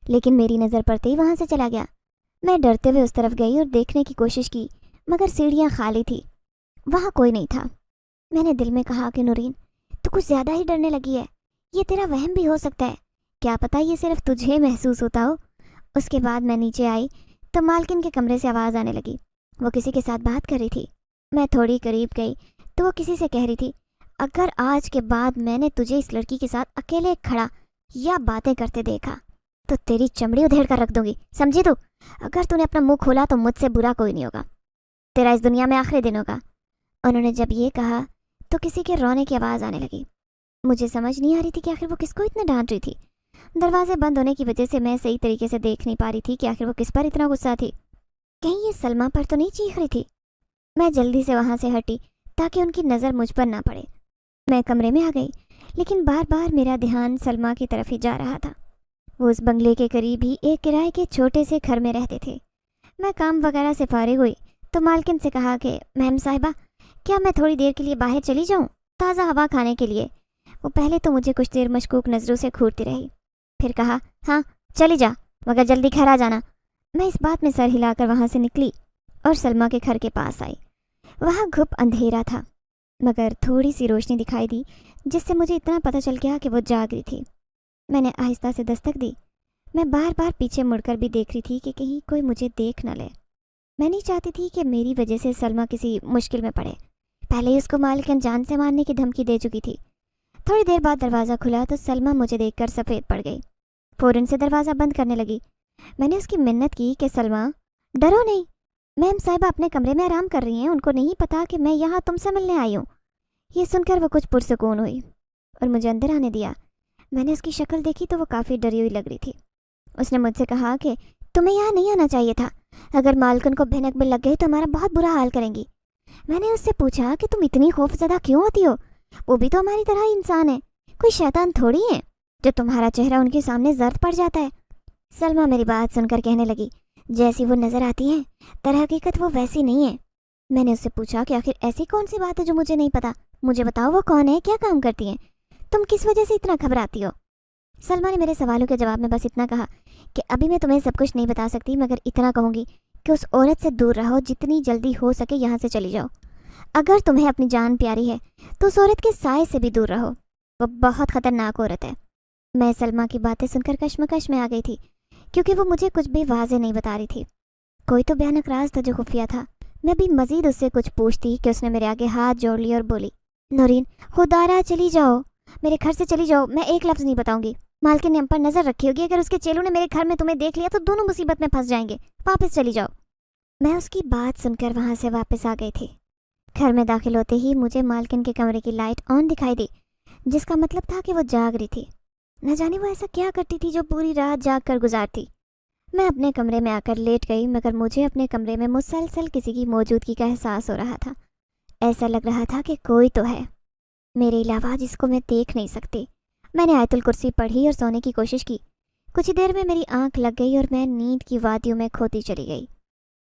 लेकिन मेरी नज़र पड़ते ही वहाँ से चला गया। मैं डरते हुए उस तरफ गई और देखने की कोशिश की, मगर सीढ़ियाँ खाली थी, वहाँ कोई नहीं था। मैंने दिल में कहा कि नूरीन, तू कुछ ज़्यादा ही डरने लगी है। ये तेरा वहम भी हो सकता है, क्या पता ये सिर्फ तुझे महसूस होता हो। उसके बाद मैं नीचे आई तो मालकिन के कमरे से आवाज़ आने लगी। वो किसी के साथ बात कर रही थी। मैं थोड़ी करीब गई तो वो किसी से कह रही थी, अगर आज के बाद मैंने तुझे इस लड़की के साथ अकेले खड़ा या बातें करते देखा तो तेरी चमड़ी उधेड़ कर रख दूंगी, समझी तू? अगर तूने अपना मुंह खोला तो मुझसे बुरा कोई नहीं होगा, तेरा इस दुनिया में आखिरी दिन होगा। उन्होंने जब ये कहा तो किसी के रोने की आवाज़ आने लगी। मुझे समझ नहीं आ रही थी कि आखिर वो किसको इतना डांट रही थी। दरवाजे बंद होने की वजह से मैं सही तरीके से देख नहीं पा रही थी कि आखिर वो किस पर इतना गुस्सा थी। कहीं ये सलमा पर तो नहीं चीख रही थी? मैं जल्दी से वहाँ से हटी ताकि उनकी नज़र मुझ पर ना पड़े। मैं कमरे में आ गई, लेकिन बार बार मेरा ध्यान सलमा की तरफ ही जा रहा था। वो उस बंगले के करीब ही एक किराए के छोटे से घर में रहते थे। मैं काम वगैरह से फारिग हुई तो मालकिन से कहा कि मैम साहिबा, क्या मैं थोड़ी देर के लिए बाहर चली जाऊँ ताज़ा हवा खाने के लिए? वो पहले तो मुझे कुछ देर मशकूक नज़रों से घूरती रही, फिर कहा, हाँ चली जा, मगर जल्दी घर आ जाना। मैं इस बात में सर हिलाकर वहाँ से निकली और सलमा के घर के पास आई। वहाँ घुप अंधेरा था, मगर थोड़ी सी रोशनी दिखाई दी, जिससे मुझे इतना पता चल गया कि वो जाग रही थी। मैंने आहिस्ता से दस्तक दी। मैं बार बार पीछे मुड़कर भी देख रही थी कि कहीं कोई मुझे देख न ले। मैं नहीं चाहती थी कि मेरी वजह से सलमा किसी मुश्किल में पड़े। पहले ही उसको मालकिन जान से मारने की धमकी दे चुकी थी। थोड़ी देर बाद दरवाज़ा खुला तो सलमा मुझे देखकर सफ़ेद पड़ गई। फ़ौरन से दरवाज़ा बंद करने लगी। मैंने उसकी मिन्नत की कि सलमा डरो नहीं, मैम साहिबा अपने कमरे में आराम कर रही हैं, उनको नहीं पता कि मैं यहाँ तुमसे मिलने आई हूँ। ये सुनकर वो कुछ पुरसुकून हुई और मुझे अंदर आने दिया। मैंने उसकी शक्ल देखी तो वो काफ़ी डरी हुई लग रही थी। उसने मुझसे कहा कि तुम्हें यहाँ नहीं आना चाहिए था, अगर मालकिन को भनक भी लग गई तो हमारा बहुत बुरा हाल करेंगी। मैंने उससे पूछा कि तुम इतनी खौफजदा क्यों होती हो? वो भी तो हमारी तरह इंसान है, कोई शैतान थोड़ी है जो तुम्हारा चेहरा उनके सामने जर्द पड़ जाता है। सलमा मेरी बात सुनकर कहने लगी, जैसी वो नज़र आती हैं दर हकीकत वो वैसी नहीं है। मैंने उससे पूछा कि आखिर ऐसी कौन सी बात है जो मुझे नहीं पता, मुझे बताओ वो कौन है, क्या काम करती हैं, तुम किस वजह से इतना घबराती हो? सलमा ने मेरे सवालों के जवाब में बस इतना कहा कि अभी मैं तुम्हें सब कुछ नहीं बता सकती, मगर इतना कहूँगी कि उस औरत से दूर रहो, जितनी जल्दी हो सके यहाँ से चली जाओ। अगर तुम्हें अपनी जान प्यारी है तो उस औरत के साए से भी दूर रहो, वो बहुत ख़तरनाक औरत है। मैं सलमा की बातें सुनकर कश्मकश में आ गई थी, क्योंकि वो मुझे कुछ भी वाज़ेह नहीं बता रही थी। कोई तो भयानक राज था जो खुफिया था। मैं भी मजीद उससे कुछ पूछती कि उसने मेरे आगे हाथ जोड़ लिया और बोली, नौरीन खुदारा चली जाओ, मेरे घर से चली जाओ, मैं एक लफ्ज़ नहीं बताऊंगी। मालकिन ने हम पर नज़र रखी होगी, अगर उसके चेलों ने मेरे घर में तुम्हें देख लिया तो दोनों मुसीबत में फंस जाएंगे, वापस चली जाओ। मैं उसकी बात सुनकर वहाँ से वापस आ गई थी। घर में दाखिल होते ही मुझे मालकिन के कमरे की लाइट ऑन दिखाई दी, जिसका मतलब था कि वो जाग रही थी। न जाने वो ऐसा क्या करती थी जो पूरी रात जाग कर गुजारती। मैं अपने कमरे में आकर लेट गई, मगर मुझे अपने कमरे में मुसलसल किसी की मौजूदगी का एहसास हो रहा था। ऐसा लग रहा था कि कोई तो है मेरे अलावा जिसको मैं देख नहीं सकती। मैंने आयतुल कुर्सी पढ़ी और सोने की कोशिश की। कुछ ही देर में मेरी आंख लग गई और मैं नींद की वादियों में खोती चली गई।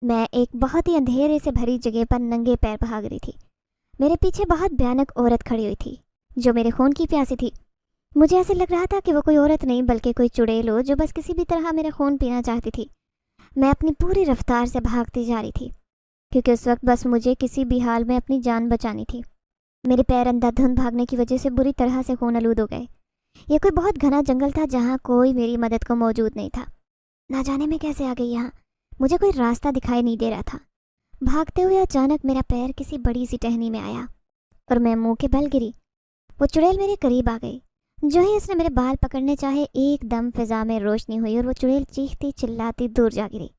मैं एक बहुत ही अंधेरे से भरी जगह पर नंगे पैर भाग रही थी। मेरे पीछे बहुत भयानक औरत खड़ी हुई थी जो मेरे खून की प्यासी थी। मुझे ऐसे लग रहा था कि वो कोई औरत नहीं बल्कि कोई चुड़ैल हो जो बस किसी भी तरह मेरा खून पीना चाहती थी। मैं अपनी पूरी रफ्तार से भागती जा रही थी क्योंकि उस वक्त बस मुझे किसी भी हाल में अपनी जान बचानी थी। मेरे पैर अंधाधुंध भागने की वजह से बुरी तरह से खून आलूद हो गए। यह कोई बहुत घना जंगल था जहाँ कोई मेरी मदद को मौजूद नहीं था। ना जाने मैं कैसे आ गई यहाँ, मुझे कोई रास्ता दिखाई नहीं दे रहा था। भागते हुए अचानक मेरा पैर किसी बड़ी सी टहनी में आया और मैं मुंह के बल गिरी। वो चुड़ैल मेरे करीब आ गई। जो ही उसने मेरे बाल पकड़ने चाहे, एकदम फिजा में रोशनी हुई और वो चुड़ैल चीखती चिल्लाती दूर जा गिरी।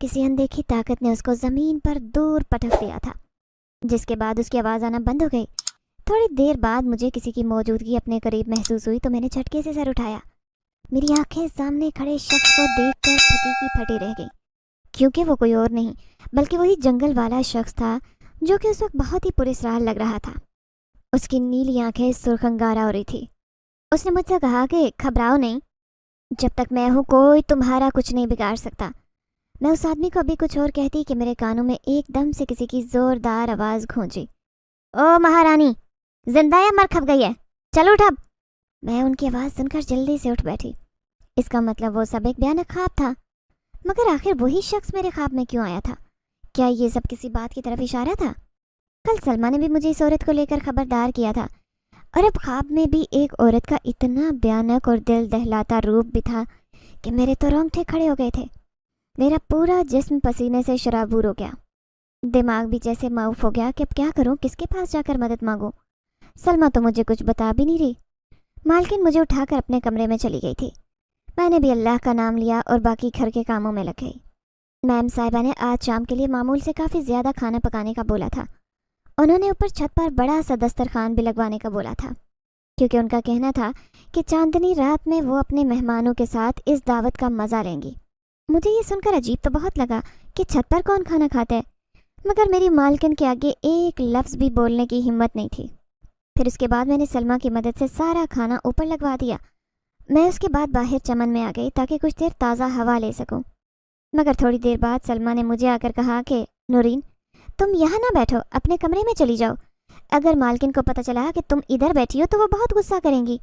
किसी अनदेखी ताकत ने उसको ज़मीन पर दूर पटक दिया था, जिसके बाद उसकी आवाज़ आना बंद हो गई। थोड़ी देर बाद मुझे किसी की मौजूदगी अपने करीब महसूस हुई तो मैंने झटके से सर उठाया। मेरी आंखें सामने खड़े शख्स को देखकर फटी की फटी रह गई, क्योंकि वो कोई और नहीं बल्कि वही जंगल वाला शख्स था जो कि उस वक्त बहुत ही पुरस्कार लग रहा था। उसकी नीली आंखें सुर्खंगारा हो रही थी। उसने मुझसे कहा कि घबराओ नहीं, जब तक मैं हूँ कोई तुम्हारा कुछ नहीं बिगाड़ सकता। मैं उस आदमी को अभी कुछ और कहती कि मेरे कानों में एकदम से किसी की जोरदार आवाज़ गूंजी, ओ महारानी, जिंदा या मर खप गई है, चलो उठ अब। मैं उनकी आवाज़ सुनकर जल्दी से उठ बैठी। इसका मतलब वो सब एक भयानक ख्वाब था। मगर आखिर वही शख्स मेरे ख्वाब में क्यों आया था? क्या ये सब किसी बात की तरफ इशारा था? कल सलमा ने भी मुझे इस औरत को लेकर खबरदार किया था, और अब ख्वाब में भी एक औरत का इतना भयानक और दिल दहलाता रूप भी था कि मेरे तो रोंगटे खड़े हो गए थे। मेरा पूरा जिस्म पसीने से शराबूर हो गया। दिमाग भी जैसे माऊफ हो गया कि अब क्या करूं, किसके पास जाकर मदद मांगूं। सलमा तो मुझे कुछ बता भी नहीं रही। मालकिन मुझे उठाकर अपने कमरे में चली गई थी। मैंने भी अल्लाह का नाम लिया और बाकी घर के कामों में लग गई। मैम साहिबा ने आज शाम के लिए मामूल से काफ़ी ज़्यादा खाना पकाने का बोला था। उन्होंने ऊपर छत पर बड़ा सा दस्तरखान भी लगवाने का बोला था, क्योंकि उनका कहना था कि चांदनी रात में वो अपने मेहमानों के साथ इस दावत का मज़ा लेंगी। मुझे ये सुनकर अजीब तो बहुत लगा कि छत पर कौन खाना खाता है, मगर मेरी मालकिन के आगे एक लफ्ज़ भी बोलने की हिम्मत नहीं थी। फिर उसके बाद मैंने सलमा की मदद से सारा खाना ऊपर लगवा दिया। मैं उसके बाद बाहर चमन में आ गई ताकि कुछ देर ताज़ा हवा ले सकूं। मगर थोड़ी देर बाद सलमा ने मुझे आकर कहा कि नूरीन, तुम यहाँ ना बैठो, अपने कमरे में चली जाओ। अगर मालकिन को पता चला कि तुम इधर बैठी हो तो वो बहुत गुस्सा करेंगी।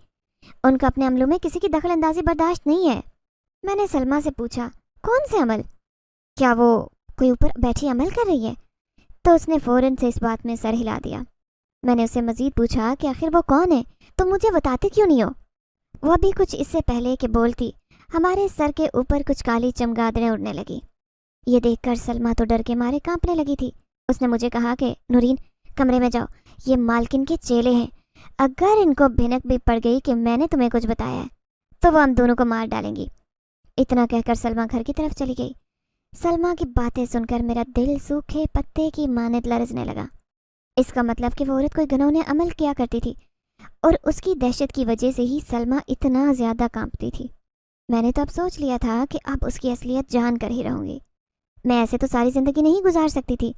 उनका अपने अमलों में किसी की दखल अंदाजी बर्दाश्त नहीं है। मैंने सलमा से पूछा, कौन से अमल? क्या वो कोई ऊपर बैठी अमल कर रही है? तो उसने फ़ौरन से इस बात में सर हिला दिया। मैंने उससे मज़ीद पूछा कि आखिर वो कौन है, तुम मुझे बताते क्यों नहीं हो? वो अभी कुछ इससे पहले कि बोलती, हमारे सर के ऊपर कुछ काली चमगादड़ें उड़ने लगी। ये देखकर सलमा तो डर के मारे कांपने लगी थी। उसने मुझे कहा कि नूरीन, कमरे में जाओ, ये मालकिन के चेले हैं। अगर इनको भिनक भी पड़ गई कि मैंने तुम्हें कुछ बताया है तो वो हम दोनों को मार डालेंगी। इतना कहकर सलमा घर की तरफ चली गई। सलमा की बातें सुनकर मेरा दिल सूखे पत्ते की मानद लरजने लगा। इसका मतलब कि वो औरत कोई घिनौने अमल किया करती थी और उसकी दहशत की वजह से ही सलमा इतना ज़्यादा कांपती थी। मैंने तो अब सोच लिया था कि अब उसकी असलियत जान कर ही रहूँगी। मैं ऐसे तो सारी ज़िंदगी नहीं गुजार सकती थी,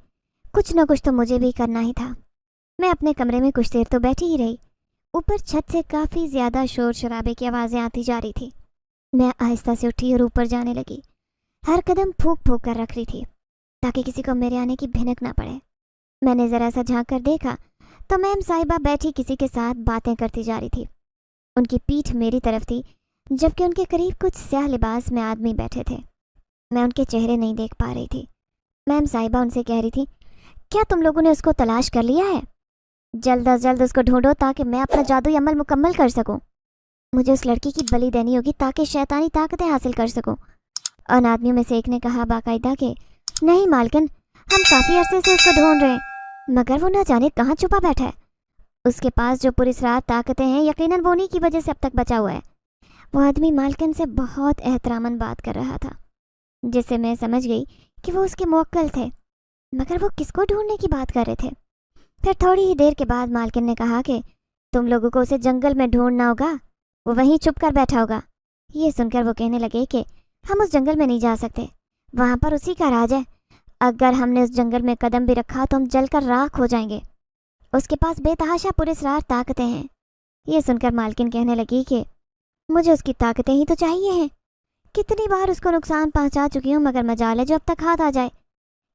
कुछ न कुछ तो मुझे भी करना ही था। मैं अपने कमरे में कुछ देर तो बैठी ही रही। ऊपर छत से काफ़ी ज़्यादा शोर शराबे की आवाज़ें आती जा रही थी। मैं आहिस्ता से उठी और ऊपर जाने लगी। हर कदम फूंक फूंक कर रख रही थी ताकि किसी को मेरे आने की भिनक ना पड़े। मैंने ज़रा सा झांक कर देखा तो मैम साहिबा बैठी किसी के साथ बातें करती जा रही थी। उनकी पीठ मेरी तरफ थी, जबकि उनके करीब कुछ स्याह लिबास में आदमी बैठे थे। मैं उनके चेहरे नहीं देख पा रही थी। मैम साहिबा उनसे कह रही थी, क्या तुम लोगों ने उसको तलाश कर लिया है? जल्द अज जल्द उसको ढूंढो ताकि मैं अपना जादुई अमल मुकम्मल कर सकूं। मुझे उस लड़की की बलि देनी होगी ताकि शैतानी ताकतें हासिल कर सकूं। उन आदमियों में से एक ने कहा बाकायदा कि نہیں مالکن، ہم کافی عرصے سے اس کو ڈھونڈ رہے ہیں، مگر وہ نہ جانے کہاں چھپا بیٹھا ہے۔ اس کے پاس جو پراسرار طاقتیں ہیں یقیناً وہ انہی کی وجہ سے اب تک بچا ہوا ہے۔ وہ آدمی مالکن سے بہت احتراماً بات کر رہا تھا، جس سے میں سمجھ گئی کہ وہ اس کے موکل تھے، مگر وہ کس کو ڈھونڈنے کی بات کر رہے تھے۔ پھر تھوڑی ہی دیر کے بعد مالکن نے کہا کہ تم لوگوں کو اسے جنگل میں ڈھونڈنا ہوگا، وہ وہیں چھپ کر بیٹھا ہوگا۔ یہ سن کر وہ کہنے لگے کہ ہم اس جنگل میں نہیں جا سکتے، وہاں پر اسی کا راج ہے، اگر ہم نے اس جنگل میں قدم بھی رکھا تو ہم جل کر راکھ ہو جائیں گے، اس کے پاس بے تحاشا پراسرار طاقتیں ہیں۔ یہ سن کر مالکن کہنے لگی کہ مجھے اس کی طاقتیں ہی تو چاہیے ہیں، کتنی بار اس کو نقصان پہنچا چکی ہوں مگر مجال ہے جو اب تک ہاتھ آ جائے۔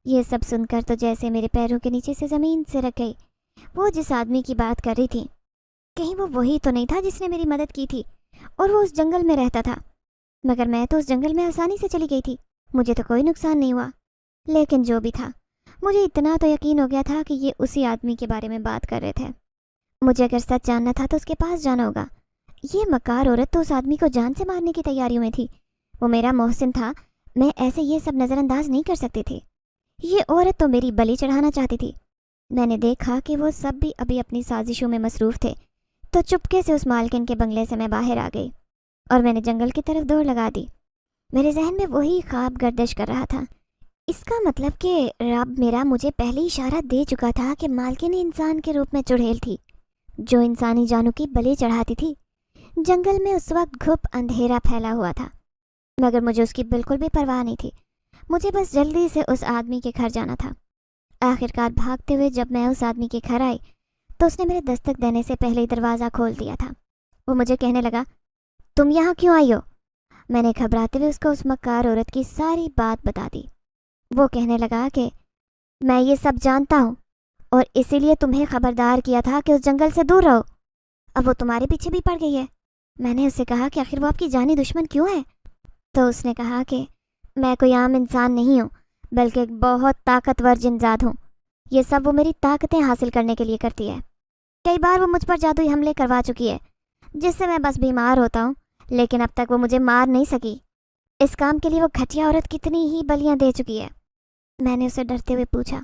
یہ سب سن کر تو جیسے میرے پیروں کے نیچے سے زمین سے رک گئی۔ وہ جس آدمی کی بات کر رہی تھی کہیں وہ وہی تو نہیں تھا جس نے میری مدد کی تھی اور وہ اس جنگل میں رہتا تھا، مگر میں تو اس جنگل میں آسانی سے چلی گئی تھی، مجھے تو کوئی نقصان نہیں ہوا۔ لیکن جو بھی تھا، مجھے اتنا تو یقین ہو گیا تھا کہ یہ اسی آدمی کے بارے میں بات کر رہے تھے۔ مجھے اگر سچ جاننا تھا تو اس کے پاس جانا ہوگا۔ یہ مکار عورت تو اس آدمی کو جان سے مارنے کی تیاریوں میں تھی، وہ میرا محسن تھا، میں ایسے یہ سب نظر انداز نہیں کر سکتی تھی۔ یہ عورت تو میری بلی چڑھانا چاہتی تھی۔ میں نے دیکھا کہ وہ سب بھی ابھی اپنی سازشوں میں مصروف تھے، تو چپکے سے اس مالکن کے بنگلے سے میں باہر آ گئی اور میں نے جنگل کی طرف دوڑ لگا دی۔ میرے ذہن میں وہی خواب گردش کر رہا تھا۔ اس کا مطلب کہ رب میرا مجھے پہلے اشارہ دے چکا تھا کہ مالکن انسان کے روپ میں چڑیل تھی، جو انسانی جانوں کی بلی چڑھاتی تھی۔ جنگل میں اس وقت گھپ اندھیرا پھیلا ہوا تھا، مگر مجھے اس کی بالکل بھی پرواہ نہیں تھی۔ مجھے بس جلدی سے اس آدمی کے گھر جانا تھا۔ آخرکار بھاگتے ہوئے جب میں اس آدمی کے گھر آئی تو اس نے میرے دستک دینے سے پہلے ہی دروازہ کھول دیا تھا۔ وہ مجھے کہنے لگا، تم یہاں کیوں آئی ہو؟ میں نے گھبراتے ہوئے اس کو اس مکار عورت کی ساری بات بتا دی۔ وہ کہنے لگا کہ میں یہ سب جانتا ہوں اور اسی لیے تمہیں خبردار کیا تھا کہ اس جنگل سے دور رہو، اب وہ تمہارے پیچھے بھی پڑ گئی ہے۔ میں نے اس سے کہا کہ آخر وہ آپ کی جانی دشمن کیوں ہے؟ تو اس نے کہا کہ میں کوئی عام انسان نہیں ہوں، بلکہ ایک بہت طاقتور جنزاد ہوں، یہ سب وہ میری طاقتیں حاصل کرنے کے لیے کرتی ہے۔ کئی بار وہ مجھ پر جادوئی حملے کروا چکی ہے، جس سے میں بس بیمار ہوتا ہوں، لیکن اب تک وہ مجھے مار نہیں سکی۔ اس کام کے لیے وہ گھٹیا عورت کتنی ہی بلیاں دے چکی ہے۔ میں نے اسے ڈرتے ہوئے پوچھا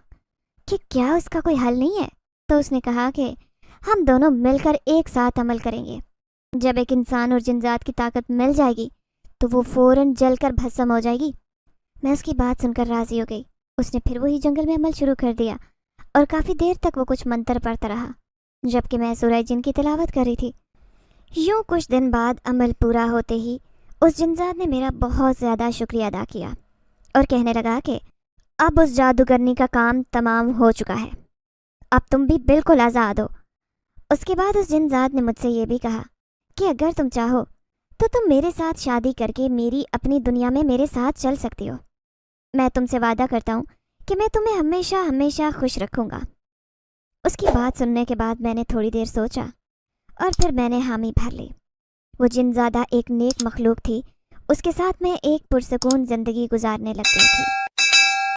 کہ کیا اس کا کوئی حل نہیں ہے؟ تو اس نے کہا کہ ہم دونوں مل کر ایک ساتھ عمل کریں گے۔ جب ایک انسان اور جنزاد کی طاقت مل جائے گی تو وہ فوراً جل کر بھسم ہو جائے گی۔ میں اس کی بات سن کر راضی ہو گئی۔ اس نے پھر وہی جنگل میں عمل شروع کر دیا اور کافی دیر تک وہ کچھ منتر پڑھتا رہا، جبکہ میں سورہ جن کی تلاوت کر رہی تھی۔ یوں کچھ دن بعد عمل پورا ہوتے ہی اس جنزاد نے میرا بہت زیادہ شکریہ ادا کیا اور کہنے لگا کہ اب اس جادوگرنی کا کام تمام ہو چکا ہے، اب تم بھی بالکل آزاد ہو۔ اس کے بعد اس جنزاد نے مجھ سے یہ بھی کہا کہ اگر تم چاہو تو تم میرے ساتھ شادی کر کے میری اپنی دنیا میں میرے ساتھ چل سکتی ہو۔ میں تم سے وعدہ کرتا ہوں کہ میں تمہیں ہمیشہ ہمیشہ خوش رکھوں گا۔ اس کی بات سننے کے بعد میں نے تھوڑی دیر سوچا اور پھر میں نے حامی بھر لی۔ وہ جنزادہ ایک نیک مخلوق تھی، اس کے ساتھ میں ایک پرسکون زندگی گزارنے لگ گئی تھی۔